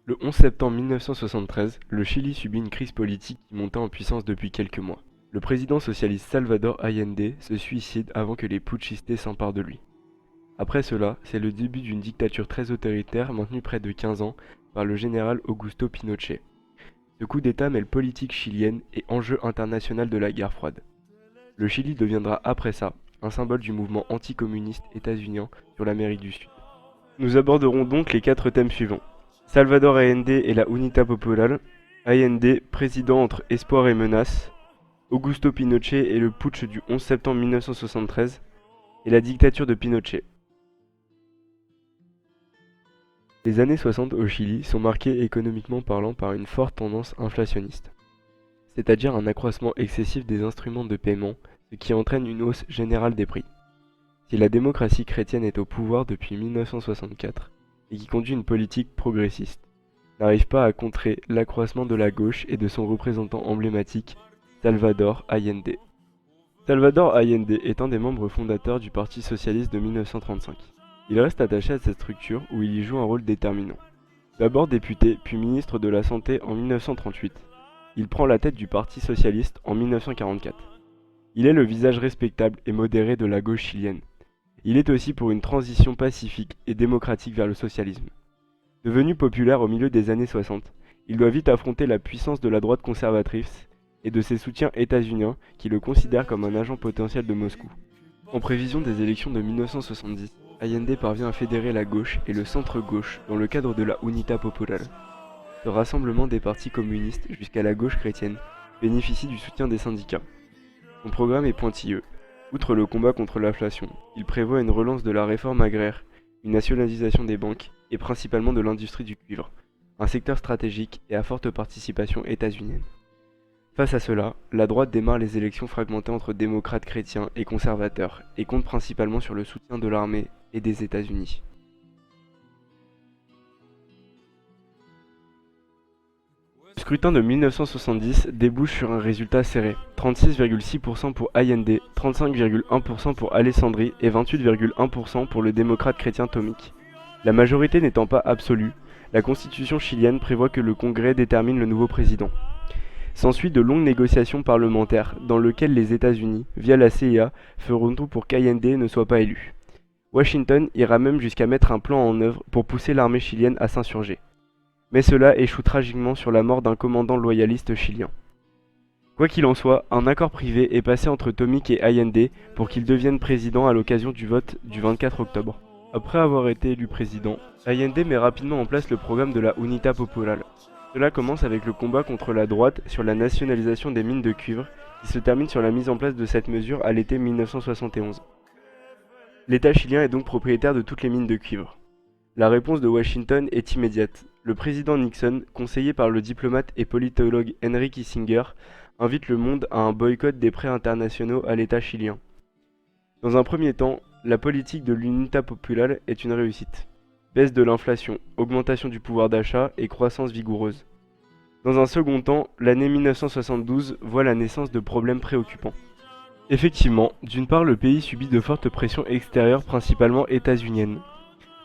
Le 11 septembre 1973, le Chili subit une crise politique qui montait en puissance depuis quelques mois. Le président socialiste Salvador Allende se suicide avant que les putschistes s'emparent de lui. Après cela, c'est le début d'une dictature très autoritaire maintenue près de 15 ans par le général Augusto Pinochet. Ce coup d'État mêle politique chilienne et enjeu international de la guerre froide. Le Chili deviendra après ça un symbole du mouvement anticommuniste états-unien sur l'Amérique du Sud. Nous aborderons donc les quatre thèmes suivants. Salvador Allende et la Unidad Popular, Allende, président entre espoir et menace, Augusto Pinochet et le putsch du 11 septembre 1973, et la dictature de Pinochet. Les années 60 au Chili sont marquées économiquement parlant par une forte tendance inflationniste, c'est-à-dire un accroissement excessif des instruments de paiement, ce qui entraîne une hausse générale des prix. Si la démocratie chrétienne est au pouvoir depuis 1964 et qui conduit une politique progressiste, n'arrive pas à contrer l'accroissement de la gauche et de son représentant emblématique, Salvador Allende. Salvador Allende est un des membres fondateurs du Parti socialiste de 1935. Il reste attaché à cette structure où il y joue un rôle déterminant. D'abord député, puis ministre de la Santé en 1938, il prend la tête du Parti socialiste en 1944. Il est le visage respectable et modéré de la gauche chilienne. Il est aussi pour une transition pacifique et démocratique vers le socialisme. Devenu populaire au milieu des années 60, il doit vite affronter la puissance de la droite conservatrice et de ses soutiens états-uniens qui le considèrent comme un agent potentiel de Moscou. En prévision des élections de 1970, Allende parvient à fédérer la gauche et le centre-gauche dans le cadre de la Unidad Popular. Ce rassemblement des partis communistes jusqu'à la gauche chrétienne bénéficie du soutien des syndicats. Son programme est pointilleux. Outre le combat contre l'inflation, il prévoit une relance de la réforme agraire, une nationalisation des banques et principalement de l'industrie du cuivre, un secteur stratégique et à forte participation états-unienne. Face à cela, la droite démarre les élections fragmentées entre démocrates chrétiens et conservateurs et compte principalement sur le soutien de l'armée et des États-Unis. Le scrutin de 1970 débouche sur un résultat serré, 36,6% pour Allende, 35,1% pour Alessandri et 28,1% pour le démocrate chrétien Tomic. La majorité n'étant pas absolue, la constitution chilienne prévoit que le Congrès détermine le nouveau président. S'ensuit de longues négociations parlementaires dans lesquelles les États-Unis, via la CIA, feront tout pour qu'Allende ne soit pas élu. Washington ira même jusqu'à mettre un plan en œuvre pour pousser l'armée chilienne à s'insurger. Mais cela échoue tragiquement sur la mort d'un commandant loyaliste chilien. Quoi qu'il en soit, un accord privé est passé entre Tomic et Allende pour qu'il devienne président à l'occasion du vote du 24 octobre. Après avoir été élu président, Allende met rapidement en place le programme de la Unidad Popular. Cela commence avec le combat contre la droite sur la nationalisation des mines de cuivre, qui se termine sur la mise en place de cette mesure à l'été 1971. L'État chilien est donc propriétaire de toutes les mines de cuivre. La réponse de Washington est immédiate. Le président Nixon, conseillé par le diplomate et politologue Henry Kissinger, invite le monde à un boycott des prêts internationaux à l'État chilien. Dans un premier temps, la politique de l'Unidad Popular est une réussite. Baisse de l'inflation, augmentation du pouvoir d'achat et croissance vigoureuse. Dans un second temps, l'année 1972 voit la naissance de problèmes préoccupants. Effectivement, d'une part, le pays subit de fortes pressions extérieures principalement états-uniennes.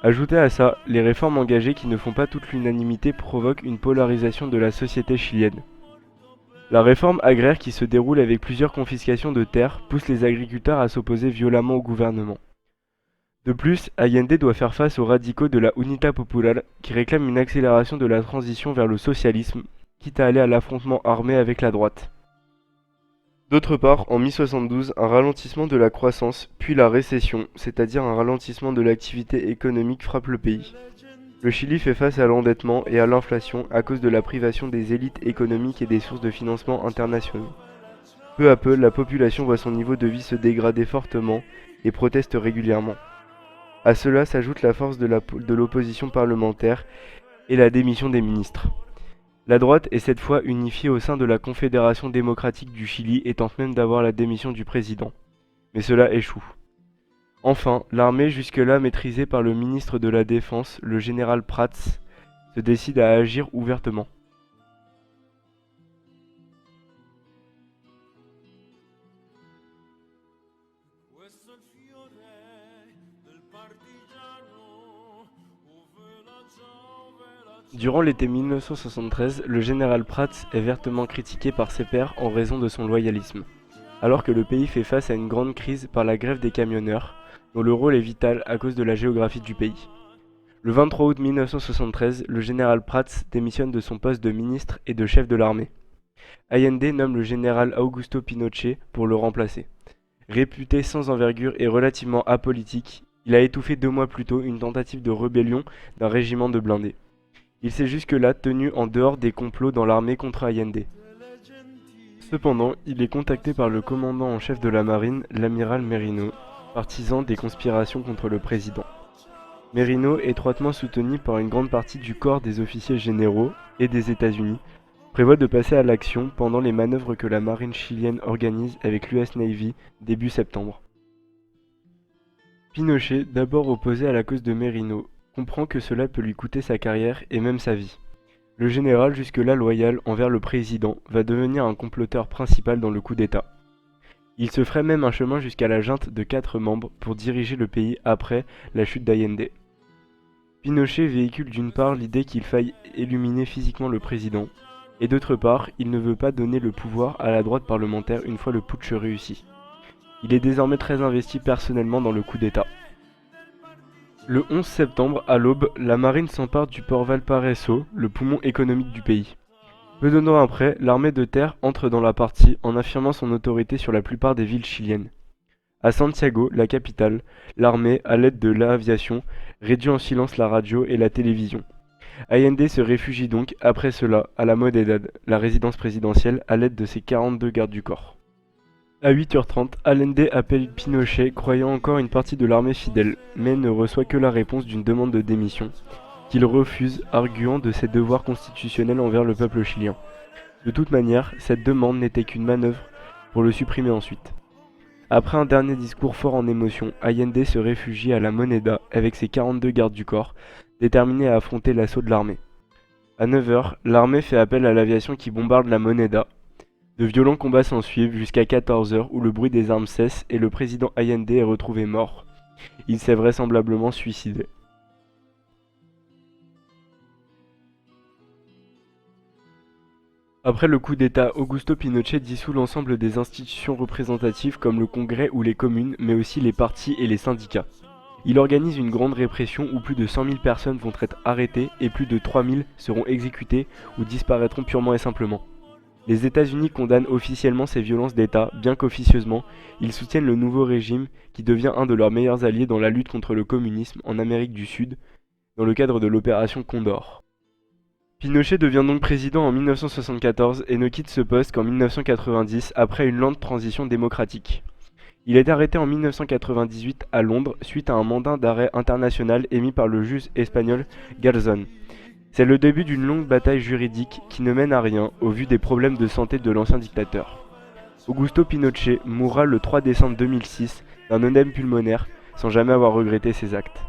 Ajoutez à ça, les réformes engagées qui ne font pas toute l'unanimité provoquent une polarisation de la société chilienne. La réforme agraire qui se déroule avec plusieurs confiscations de terres pousse les agriculteurs à s'opposer violemment au gouvernement. De plus, Allende doit faire face aux radicaux de la Unidad Popular qui réclament une accélération de la transition vers le socialisme, quitte à aller à l'affrontement armé avec la droite. D'autre part, en mi-72, un ralentissement de la croissance, puis la récession, c'est-à-dire un ralentissement de l'activité économique frappe le pays. Le Chili fait face à l'endettement et à l'inflation à cause de la privation des élites économiques et des sources de financement internationaux. Peu à peu, la population voit son niveau de vie se dégrader fortement et proteste régulièrement. À cela s'ajoute la force de l'opposition parlementaire et la démission des ministres. La droite est cette fois unifiée au sein de la Confédération démocratique du Chili et tente même d'avoir la démission du président. Mais cela échoue. Enfin, l'armée jusque-là maîtrisée par le ministre de la Défense, le général Prats, se décide à agir ouvertement. Durant l'été 1973, le général Prats est vertement critiqué par ses pairs en raison de son loyalisme, alors que le pays fait face à une grande crise par la grève des camionneurs, dont le rôle est vital à cause de la géographie du pays. Le 23 août 1973, le général Prats démissionne de son poste de ministre et de chef de l'armée. Allende nomme le général Augusto Pinochet pour le remplacer. Réputé sans envergure et relativement apolitique, il a étouffé 2 mois plus tôt une tentative de rébellion d'un régiment de blindés. Il s'est jusque-là tenu en dehors des complots dans l'armée contre Allende. Cependant, il est contacté par le commandant en chef de la marine, l'amiral Merino, partisan des conspirations contre le président. Merino, étroitement soutenu par une grande partie du corps des officiers généraux et des États-Unis, prévoit de passer à l'action pendant les manœuvres que la marine chilienne organise avec l'US Navy début septembre. Pinochet, d'abord opposé à la cause de Merino, comprend que cela peut lui coûter sa carrière et même sa vie. Le général, jusque-là loyal envers le président, va devenir un comploteur principal dans le coup d'État. Il se ferait même un chemin jusqu'à la junte de 4 membres pour diriger le pays après la chute d'Allende. Pinochet véhicule d'une part l'idée qu'il faille éliminer physiquement le président, et d'autre part, il ne veut pas donner le pouvoir à la droite parlementaire une fois le putsch réussi. Il est désormais très investi personnellement dans le coup d'État. Le 11 septembre, à l'aube, la marine s'empare du port Valparaiso, le poumon économique du pays. Peu de temps après, l'armée de terre entre dans la partie en affirmant son autorité sur la plupart des villes chiliennes. À Santiago, la capitale, l'armée, à l'aide de l'aviation, réduit en silence la radio et la télévision. Allende se réfugie donc, après cela, à la Monedad, la résidence présidentielle, à l'aide de ses 42 gardes du corps. À 8h30, Allende appelle Pinochet, croyant encore une partie de l'armée fidèle, mais ne reçoit que la réponse d'une demande de démission, qu'il refuse, arguant de ses devoirs constitutionnels envers le peuple chilien. De toute manière, cette demande n'était qu'une manœuvre pour le supprimer ensuite. Après un dernier discours fort en émotion, Allende se réfugie à la Moneda avec ses 42 gardes du corps, déterminé à affronter l'assaut de l'armée. À 9h, l'armée fait appel à l'aviation qui bombarde la Moneda. De violents combats s'ensuivent jusqu'à 14h où le bruit des armes cesse et le président Allende est retrouvé mort. Il s'est vraisemblablement suicidé. Après le coup d'État, Augusto Pinochet dissout l'ensemble des institutions représentatives comme le Congrès ou les communes, mais aussi les partis et les syndicats. Il organise une grande répression où plus de 100 000 personnes vont être arrêtées et plus de 3 000 seront exécutées ou disparaîtront purement et simplement. Les États-Unis condamnent officiellement ces violences d'État, bien qu'officieusement, ils soutiennent le nouveau régime qui devient un de leurs meilleurs alliés dans la lutte contre le communisme en Amérique du Sud, dans le cadre de l'opération Condor. Pinochet devient donc président en 1974 et ne quitte ce poste qu'en 1990 après une lente transition démocratique. Il est arrêté en 1998 à Londres suite à un mandat d'arrêt international émis par le juge espagnol Garzón. C'est le début d'une longue bataille juridique qui ne mène à rien au vu des problèmes de santé de l'ancien dictateur. Augusto Pinochet mourra le 3 décembre 2006 d'un œdème pulmonaire sans jamais avoir regretté ses actes.